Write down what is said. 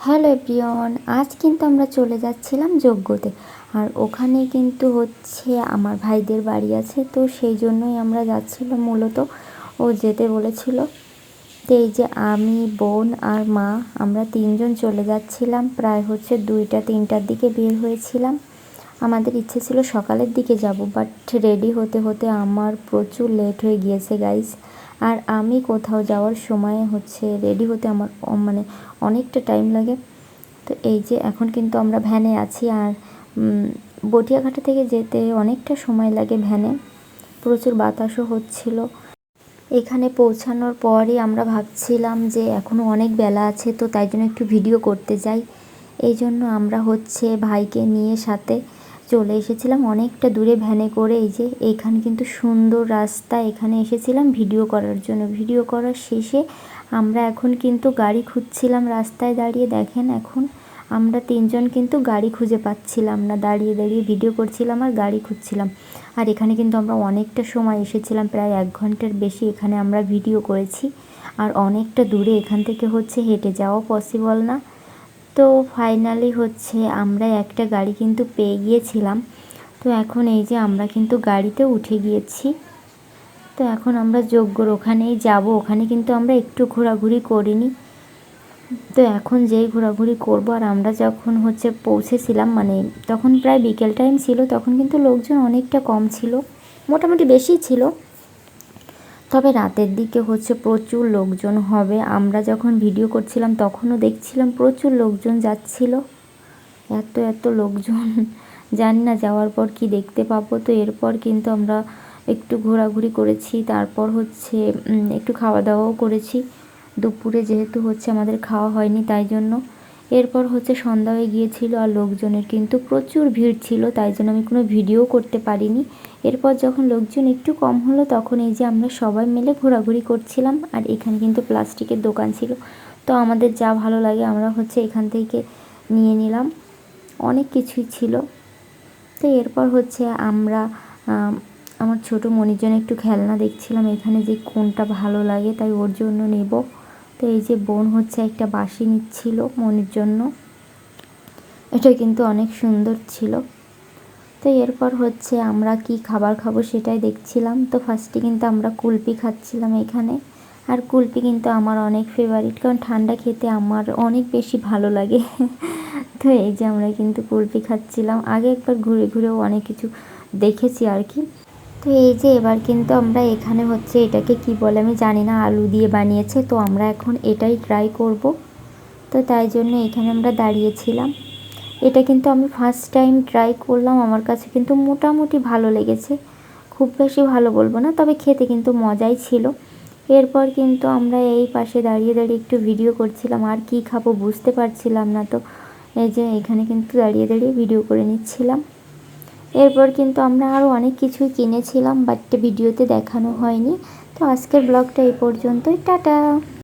Hello everyone, আজ কিন্তু আমরা চলে যাচ্ছিলাম যজ্ঞতে। আর ওখানে কিন্তু হচ্ছে আমার ভাইদের বাড়ি আছে, তো সেই জন্যই আমরা যাচ্ছিলাম। মূলত ও যেতে বলেছিল। তো এই যে আমি, বোন আর মা, আমরা তিনজন চলে যাচ্ছিলাম। প্রায় হচ্ছে 2টা-3টার দিকে বের হয়েছিলাম। আমাদের ইচ্ছে ছিল সকালের দিকে যাব, বাট রেডি হতে হতে আমার প্রচুর লেট হয়ে গিয়েছে গাইস। আর আমি কোথাও যাওয়ার সময় হচ্ছে রেডি হতে আমার মানে অনেকটা টাইম লাগে। তো এই যে এখন কিন্তু আমরা ভ্যানে আছি। আর বটিয়াঘাটা থেকে যেতে অনেকটা সময় লাগে ভ্যানে। প্রচুর বাতাসও হচ্ছিল। এখানে পৌঁছানোর পরই আমরা ভাবছিলাম যে এখনও অনেক বেলা আছে, তো তাই জন্য একটু ভিডিও করতে যাই। এই জন্য আমরা হচ্ছে ভাইকে নিয়ে সাথে চলে এসেছিলাম অনেকটা দূরে ভ্যানে করে। এই যে এইখানে কিন্তু সুন্দর রাস্তা, এখানে এসেছিলাম ভিডিও করার জন্য। ভিডিও করার শেষে আমরা এখন কিন্তু গাড়ি খুঁজছিলাম রাস্তায় দাঁড়িয়ে। দেখেন এখন আমরা তিনজন কিন্তু গাড়ি খুঁজে পাচ্ছিলাম না, দাঁড়িয়ে দাঁড়িয়ে ভিডিও করছিলাম আর গাড়ি খুঁজছিলাম। আর এখানে কিন্তু আমরা অনেকটা সময় এসেছিলাম, প্রায় 1 ঘন্টার বেশি এখানে আমরা ভিডিও করেছি। আর অনেকটা দূরে, এখান থেকে হচ্ছে হেঁটে যাওয়া পসিবল না। তো ফাইনালি হচ্ছে আমরা একটা গাড়ি কিন্তু পেয়ে গিয়েছিলাম। তো এখন এই যে আমরা কিন্তু গাড়িতে উঠে গিয়েছি। তো এখন আমরা যজ্ঞর ওখানেই যাব। ওখানে কিন্তু আমরা একটু ঘোরাঘুরি করিনি। তো এখন যেই ঘোরাঘুরি করব। আর আমরা যখন হচ্ছে পৌঁছেছিলাম, মানে তখন প্রায় বিকেল টাইম ছিল, তখন কিন্তু লোকজন অনেকটা কম ছিল, মোটামুটি বেশিই ছিল। তবে রাতের দিকে হচ্ছে প্রচুর লোকজন হবে। আমরা যখন ভিডিও করছিলাম তখনও দেখছিলাম প্রচুর লোকজন যাচ্ছিল। এত এত লোকজন, জানি না যাওয়ার পর কি দেখতে পাবো। তো এরপর কিন্তু আমরা একটু ঘোরাঘুরি করেছি, তারপর হচ্ছে একটু খাওয়া দাওয়াও করেছি দুপুরে, যেহেতু হচ্ছে আমাদের খাওয়া হয়নি তাই জন্য। এরপর হচ্ছে সন্ধ্যা হয়ে গিয়েছিল আর লোকজনের কিন্তু প্রচুর ভিড় ছিল, তাই জন্য আমি কোনো ভিডিও করতে পারিনি। এরপর যখন লোকজন একটু কম হলো তখন এই যে আমরা সবাই মিলে ঘোরাঘুরি করছিলাম। আর এখানে কিন্তু প্লাস্টিকের দোকান ছিল, তো আমাদের যা ভালো লাগে আমরা হচ্ছে এখান থেকে নিয়ে নিলাম। অনেক কিছুই ছিল। তো এরপর হচ্ছে আমরা আমার ছোটো মনির জন্য একটু খেলনা দেখছিলাম, এখানে যে কোনটা ভালো লাগে তাই ওর জন্য নেব। তো এই যে বোন হচ্ছে একটা বাঁশি নিচ্ছিল মনির জন্য, এটা কিন্তু অনেক সুন্দর ছিল। তো এরপর হচ্ছে আমরা কি খাবার খাবো সেটাই দেখছিলাম। তো ফার্স্টে কিন্তু আমরা কুলপি খাচ্ছিলাম এখানে। আর কুলপি কিন্তু আমার অনেক ফেভারিট, কারণ ঠান্ডা খেতে আমার অনেক বেশি ভালো লাগে। তো এই যে আমরা কিন্তু কুলপি খাচ্ছিলাম। আগে একবার ঘুরে ঘুরেও অনেক কিছু দেখেছি আর কি। তো এই যে এবার কিন্তু আমরা এখানে হচ্ছে এটাকে কি বলে আমি জানি না, আলু দিয়ে বানিয়েছে, তো আমরা এখন এটাই ট্রাই করব। তো তাই জন্য এখানে আমরা দাঁড়িয়েছিলাম। এটা কিন্তু আমি ফার্স্ট টাইম ট্রাই করলাম, আমার কাছে কিন্তু মোটামুটি ভালো লেগেছে। খুব বেশি ভালো বলবো না, তবে খেতে কিন্তু মজাই ছিল। এরপর কিন্তু আমরা এই পাশে দাঁড়িয়ে দাঁড়িয়ে একটু ভিডিও করছিলাম, আর কি খাবো বুঝতে পারছিলাম না। তো এই যে এখানে কিন্তু দাঁড়িয়ে দাঁড়িয়ে ভিডিও করে নিচ্ছিলাম। এরপর কিন্তু আমরা আরও অনেক কিছুই কিনেছিলাম, বাট ভিডিওতে দেখানো হয়নি। তো আজকের ব্লগটা এই পর্যন্তই, টাটা।